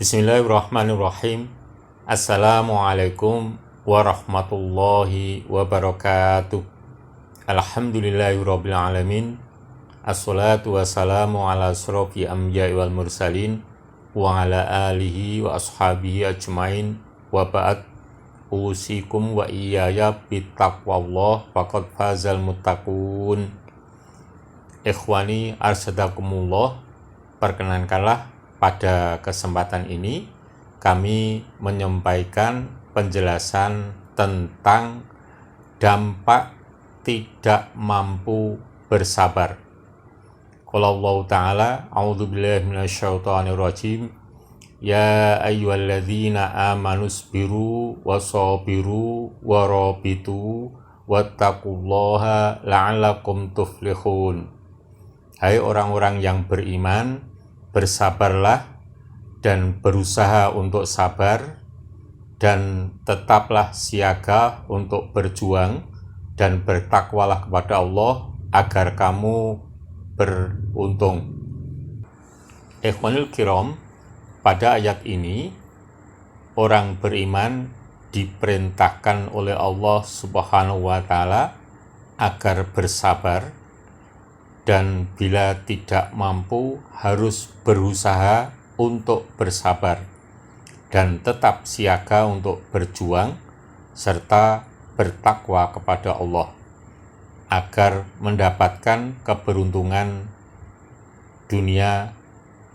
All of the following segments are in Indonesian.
Bismillahirrahmanirrahim. Assalamualaikum warahmatullahi wabarakatuh. Alhamdulillahirabbil alamin. Assalatu wassalamu ala asrofi anbiya'i wal mursalin wa ala alihi wa ashabihi ajmain wa ba'd. Usikum wa iyaya bittaqwallah faqad fazal muttaqun. Ikhwani arsadakumullah, perkenankanlah pada kesempatan ini kami menyampaikan penjelasan tentang dampak tidak mampu bersabar. Qala Allah Ta'ala, a'udzubillahi minasyaitonirrajim, ya ayyuhalladzina amanu sabiru wasabiru warabitu wattaqullaha la'allakum tuflihun. Hai orang-orang yang beriman, bersabarlah dan berusaha untuk sabar, dan tetaplah siaga untuk berjuang, dan bertakwalah kepada Allah agar kamu beruntung. Ikhwanul kiram, pada ayat ini orang beriman diperintahkan oleh Allah Subhanahu wa Ta'ala agar bersabar, dan bila tidak mampu harus berusaha untuk bersabar dan tetap siaga untuk berjuang serta bertakwa kepada Allah agar mendapatkan keberuntungan dunia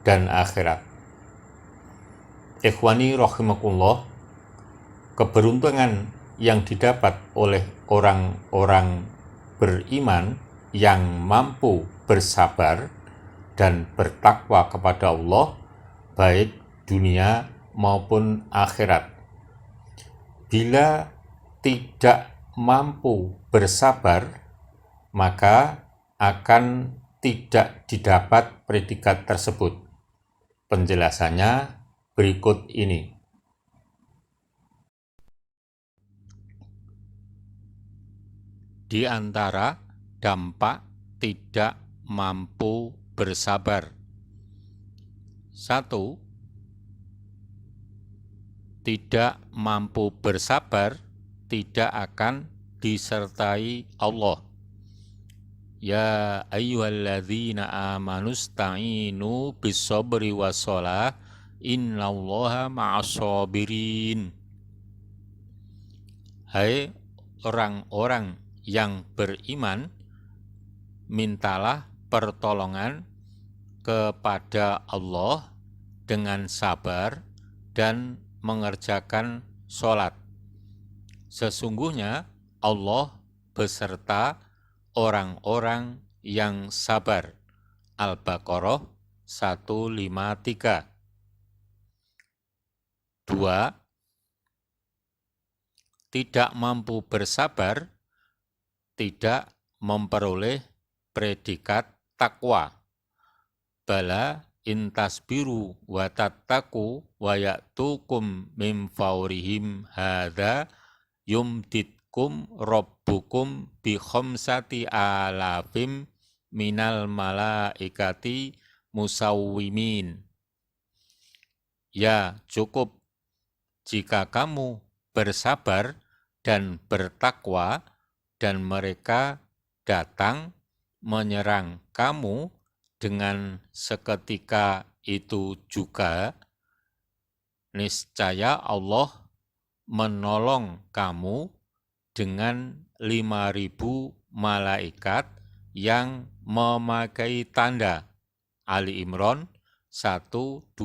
dan akhirat. Ikhwani rahimakumullah, keberuntungan yang didapat oleh orang-orang beriman yang mampu bersabar dan bertakwa kepada Allah, baik dunia maupun akhirat. Bila tidak mampu bersabar, maka akan tidak didapat predikat tersebut. Penjelasannya berikut ini. Di antara dampak tidak mampu bersabar: 1. Tidak mampu bersabar tidak akan disertai Allah. Ya ayyuhalladzina amanusta'inu bis-sabri was-shalah innallaha ma'as-sabirin. Hai orang-orang yang beriman, mintalah pertolongan kepada Allah dengan sabar dan mengerjakan sholat. Sesungguhnya Allah beserta orang-orang yang sabar. Al-Baqarah 153. 2. Tidak mampu bersabar tidak memperoleh predikat takwa. Bala intasbiru wa tattaku wa ya'tukum min fawrihim hadza yumditkum rabbukum bi khamsati alafim minal malaikati musawwimin. Ya, cukup jika kamu bersabar dan bertakwa, dan mereka datang menyerang kamu dengan seketika itu juga, niscaya Allah menolong kamu dengan 5.000 malaikat yang memakai tanda. Ali Imran 125.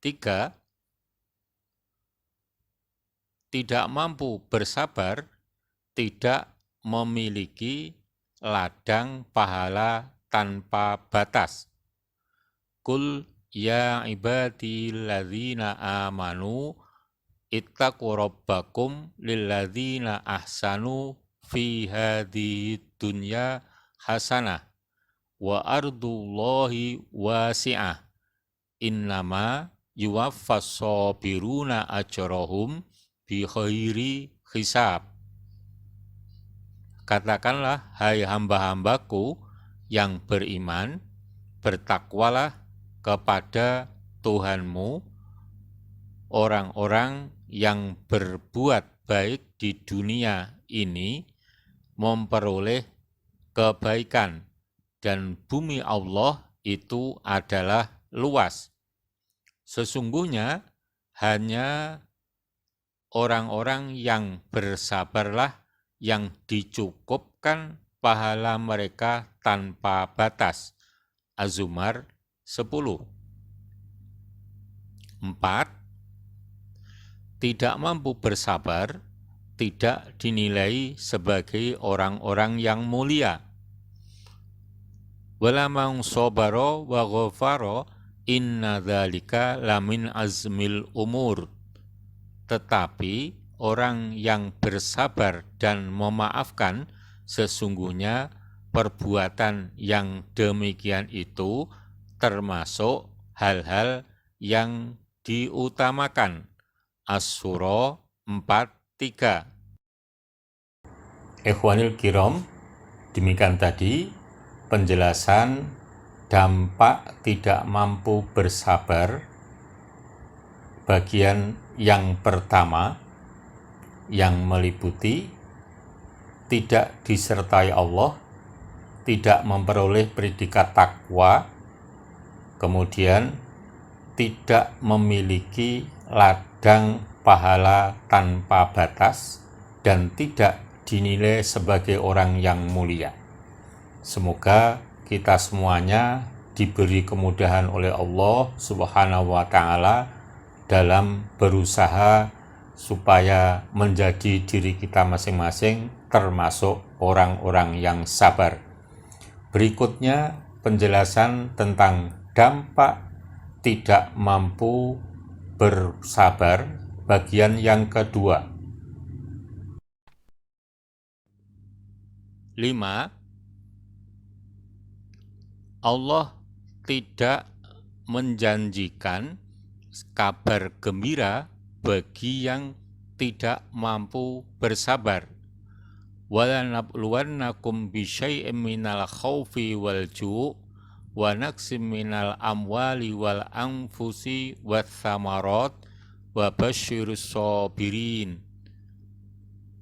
3. Tidak mampu bersabar tidak memiliki ladang pahala tanpa batas. Qul ya ibadilladzina amanu ittaqu rabbakum lilladzina ahsanu fi hadhihi dunya hasanah wa ardullahi wasi'ah innama yuwaffas sabiruna ajrahum bi khairi hisab. Katakanlah, hai hamba-hambaku yang beriman, bertakwalah kepada Tuhanmu orang-orang yang berbuat baik di dunia ini memperoleh kebaikan, dan bumi Allah itu adalah luas. Sesungguhnya hanya orang-orang yang bersabarlah yang dicukupkan pahala mereka tanpa batas. Az-Zumar 10. 4. Tidak mampu bersabar tidak dinilai sebagai orang-orang yang mulia. Wala man sabara wa ghafara inna dzalika lamin azmil umur. Tetapi orang yang bersabar dan memaafkan, sesungguhnya perbuatan yang demikian itu termasuk hal-hal yang diutamakan. Asy-Syura 4:3. Ikhwanil kiram, demikian tadi penjelasan dampak tidak mampu bersabar bagian yang pertama, yang meliputi tidak disertai Allah, tidak memperoleh predikat takwa, kemudian tidak memiliki ladang pahala tanpa batas, dan tidak dinilai sebagai orang yang mulia. Semoga kita semuanya diberi kemudahan oleh Allah Subhanahu wa Ta'ala dalam berusaha supaya menjadi diri kita masing-masing termasuk orang-orang yang sabar. Berikutnya penjelasan tentang dampak tidak mampu bersabar bagian yang kedua. 5. Allah tidak menjanjikan kabar gembira bagi yang tidak mampu bersabar. Wala nabluwannakum bisyai'im minal khaufi wal ju' wa naqsim minal amwali wal anfusi wath thamarat wa basyirus sabirin.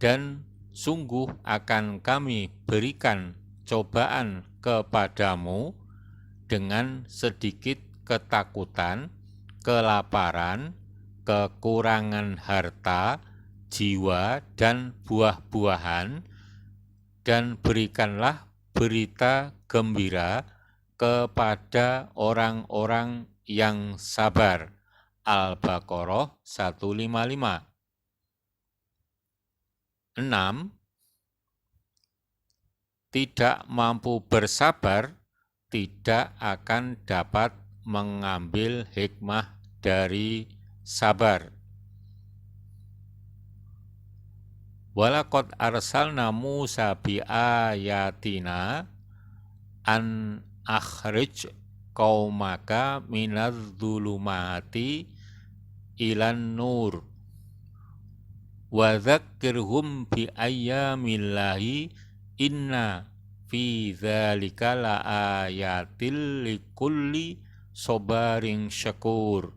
Dan sungguh akan kami berikan cobaan kepadamu dengan sedikit ketakutan, kelaparan, kekurangan harta, jiwa, dan buah-buahan, dan berikanlah berita gembira kepada orang-orang yang sabar. Al-Baqarah 155. 6. Tidak mampu bersabar tidak akan dapat mengambil hikmah dari sabar. Walaqad arsalna Musa bi ayatina an akhrij qaumaka minadh-dhulumati ilan nur wa dzakkirhum bi ayyamillahi inna fi dzalika laayatil likulli sabarin syakur.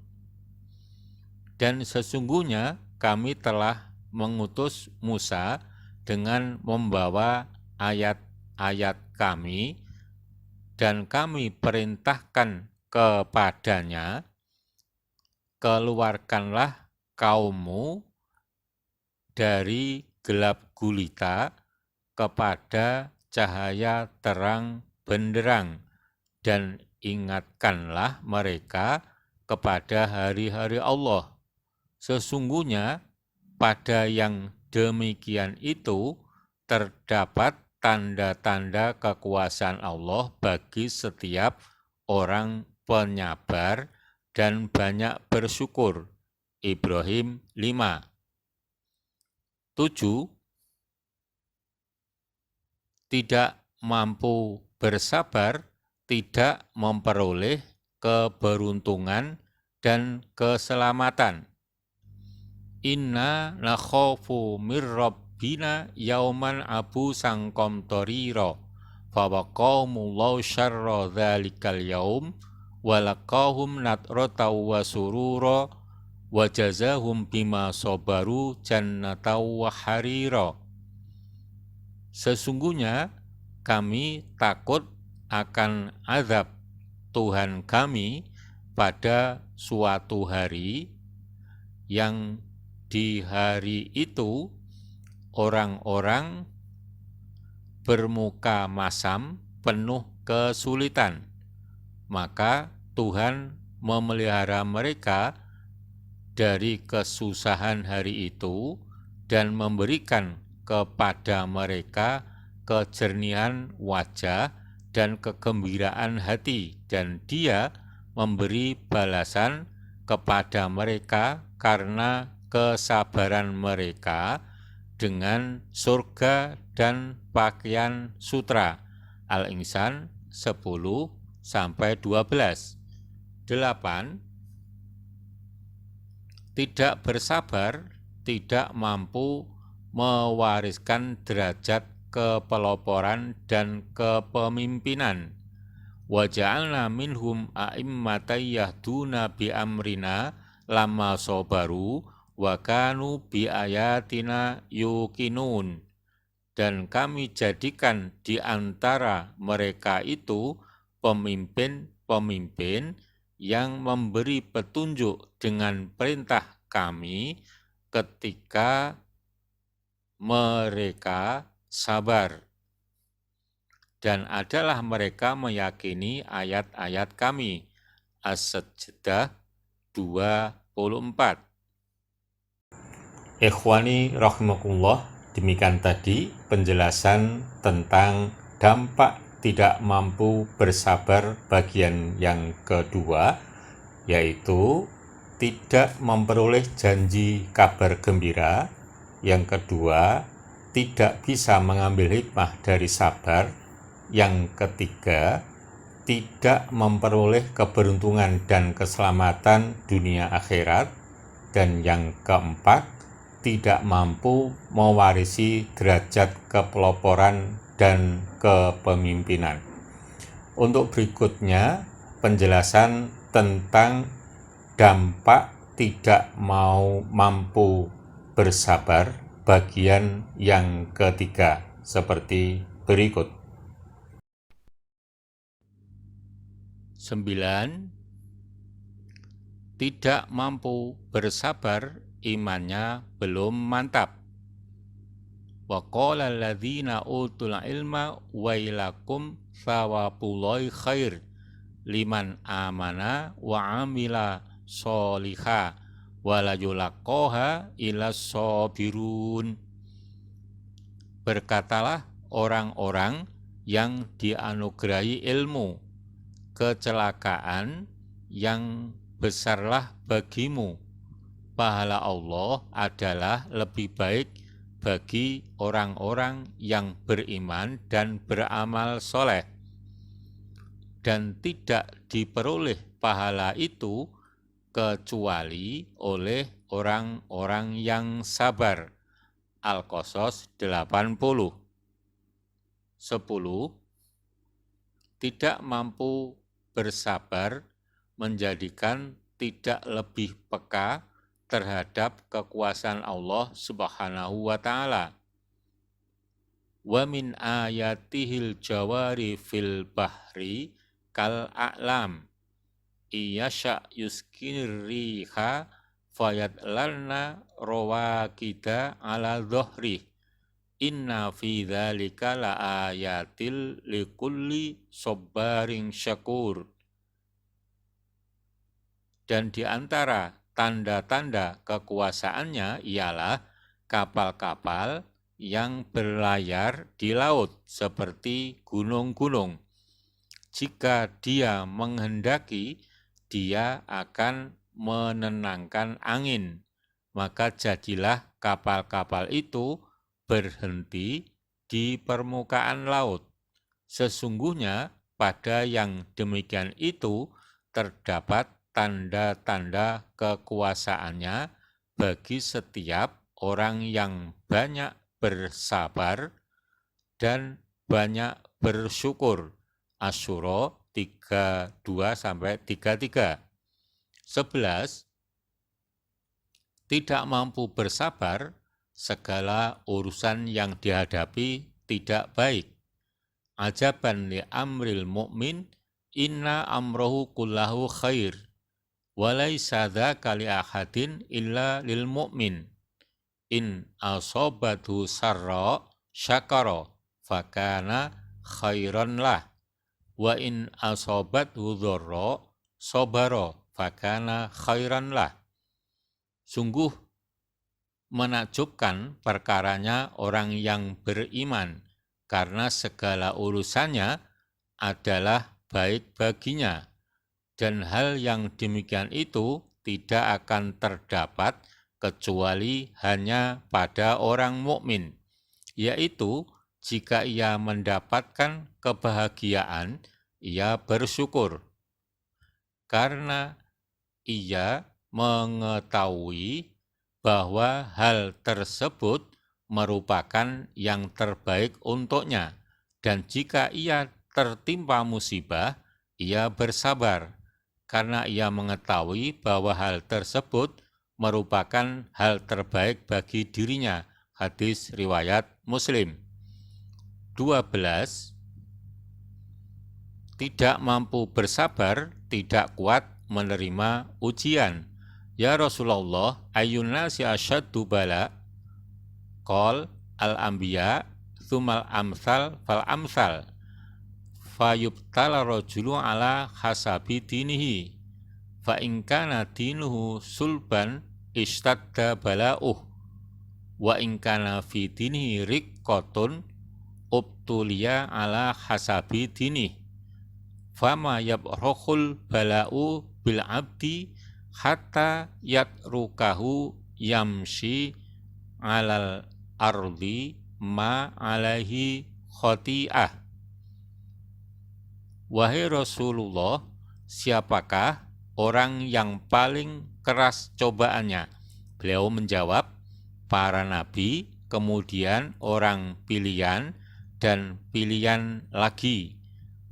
Dan sesungguhnya kami telah mengutus Musa dengan membawa ayat-ayat kami, dan kami perintahkan kepadanya, keluarkanlah kaummu dari gelap gulita kepada cahaya terang benderang, dan ingatkanlah mereka kepada hari-hari Allah. Sesungguhnya pada yang demikian itu terdapat tanda-tanda kekuasaan Allah bagi setiap orang penyabar dan banyak bersyukur. Ibrahim 5. 7. Tidak mampu bersabar tidak memperoleh keberuntungan dan keselamatan. Inna nakhafu mir rabbina yauman abusan qamtarira fawaqahumullahu syarra dzalikal yaum walaqahum nadrata wa surura wa jazahum bima sabaru jannata wa harira. Sesungguhnya kami takut akan azab Tuhan kami pada suatu hari yang di hari itu orang-orang bermuka masam penuh kesulitan. Maka Tuhan memelihara mereka dari kesusahan hari itu dan memberikan kepada mereka kejernihan wajah dan kegembiraan hati, dan Dia memberi balasan kepada mereka karena kesabaran mereka dengan surga dan pakaian sutra. Al-Insan 10-12. 8. Tidak bersabar tidak mampu mewariskan derajat kepeloporan dan kepemimpinan. Wa ja'alna minhum a'immatan yahduna bi amrina lamma sabaru wa kanu bi ayatina yuqinun. Dan kami jadikan di antara mereka itu pemimpin-pemimpin yang memberi petunjuk dengan perintah kami ketika mereka sabar. Dan adalah mereka meyakini ayat-ayat kami. As-Sajdah 24. Ikhwani rahimakumullah, demikian tadi penjelasan tentang dampak tidak mampu bersabar bagian yang kedua, yaitu tidak memperoleh janji kabar gembira. Yang kedua, tidak bisa mengambil hikmah dari sabar. Yang ketiga, tidak memperoleh keberuntungan dan keselamatan dunia akhirat. Dan yang keempat, tidak mampu mewarisi derajat kepeloporan dan kepemimpinan. Untuk berikutnya, penjelasan tentang dampak tidak mampu bersabar bagian yang ketiga seperti berikut. 9. Tidak mampu bersabar, imannya belum mantap. Wa qala alladzina utul ilma wailakum thawabullahi khair liman amana wa amila sholiha wa la yulaqaha illa sabirun. Berkatalah orang-orang yang dianugerahi ilmu, kecelakaan yang besarlah bagimu. Pahala Allah adalah lebih baik bagi orang-orang yang beriman dan beramal soleh. Dan tidak diperoleh pahala itu kecuali oleh orang-orang yang sabar. Al-Qasas 80. 10. Tidak mampu bersabar menjadikan tidak lebih peka terhadap kekuasaan Allah Subhanahu wa ta'ala. Wa min ayatihil jawari fil bahri kal a'lam iyasha yuskirriha fayadlalna rawakida ala dhuhri inna fi dzalika la ayatil likulli sabarin syakur. Dan di antara tanda-tanda kekuasaannya ialah kapal-kapal yang berlayar di laut seperti gunung-gunung. Jika Dia menghendaki, Dia akan menenangkan angin, maka jadilah kapal-kapal itu berhenti di permukaan laut. Sesungguhnya pada yang demikian itu terdapat tanda-tanda kekuasaannya bagi setiap orang yang banyak bersabar dan banyak bersyukur. Asy-Syura 32-33. 11. Tidak mampu bersabar, segala urusan yang dihadapi tidak baik. Ajaban li amril mu'min, inna amrohu kullahu khair, walaysa dzaka li ahadin illa lil mu'min. In asobatu sarra syakara, fakana khairan lah. Wa in asobatu dhurra sobara, fakana khairan lah. Sungguh menakjubkan perkaranya orang yang beriman, karena segala urusannya adalah baik baginya, dan hal yang demikian itu tidak akan terdapat kecuali hanya pada orang mukmin, yaitu jika ia mendapatkan kebahagiaan, ia bersyukur, karena ia mengetahui bahwa hal tersebut merupakan yang terbaik untuknya, dan jika ia tertimpa musibah, ia bersabar, karena ia mengetahui bahwa hal tersebut merupakan hal terbaik bagi dirinya. Hadis riwayat Muslim. 12. Tidak mampu bersabar, tidak kuat menerima ujian. Ya Rasulullah, ayyun nasi asyaddu bala? Qal al-anbiya, thumal amsal fal amsal. Fayubtala rajulu ala hasabi dinihi. Fa in kana dinuhu sulban ishtadda bala'uh. Wa in kana fi dinihi riqqatun ubtuliya ala hasabi dinih. Fama yabrokhul bala'u bil abdi hatta yatrukahu yamshi alal ardi ma alaihi khoti'ah. Wahai Rasulullah, siapakah orang yang paling keras cobaannya? Beliau menjawab, para nabi, kemudian orang pilihan dan pilihan lagi.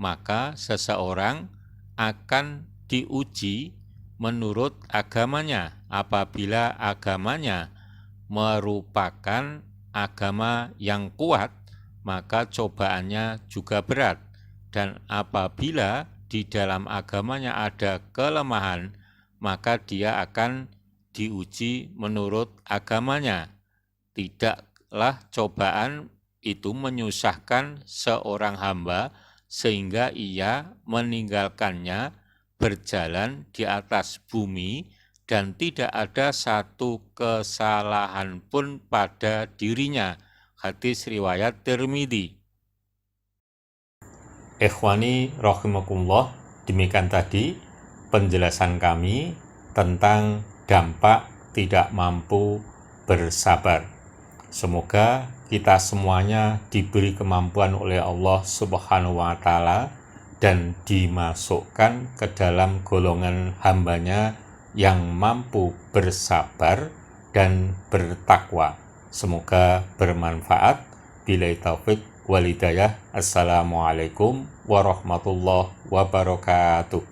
Maka seseorang akan diuji menurut agamanya. Apabila agamanya merupakan agama yang kuat, maka cobaannya juga berat. Dan apabila di dalam agamanya ada kelemahan, maka dia akan diuji menurut agamanya. Tidaklah cobaan itu menyusahkan seorang hamba sehingga ia meninggalkannya berjalan di atas bumi dan tidak ada satu kesalahan pun pada dirinya. Hadis riwayat Tirmidzi. Ikhwani rahimakumullah, demikian tadi penjelasan kami tentang dampak tidak mampu bersabar. Semoga kita semuanya diberi kemampuan oleh Allah Subhanahu wa Ta'ala dan dimasukkan ke dalam golongan hambanya yang mampu bersabar dan bertakwa. Semoga bermanfaat. Billahi taufik wal hidayah. Assalamualaikum warahmatullahi wabarakatuh.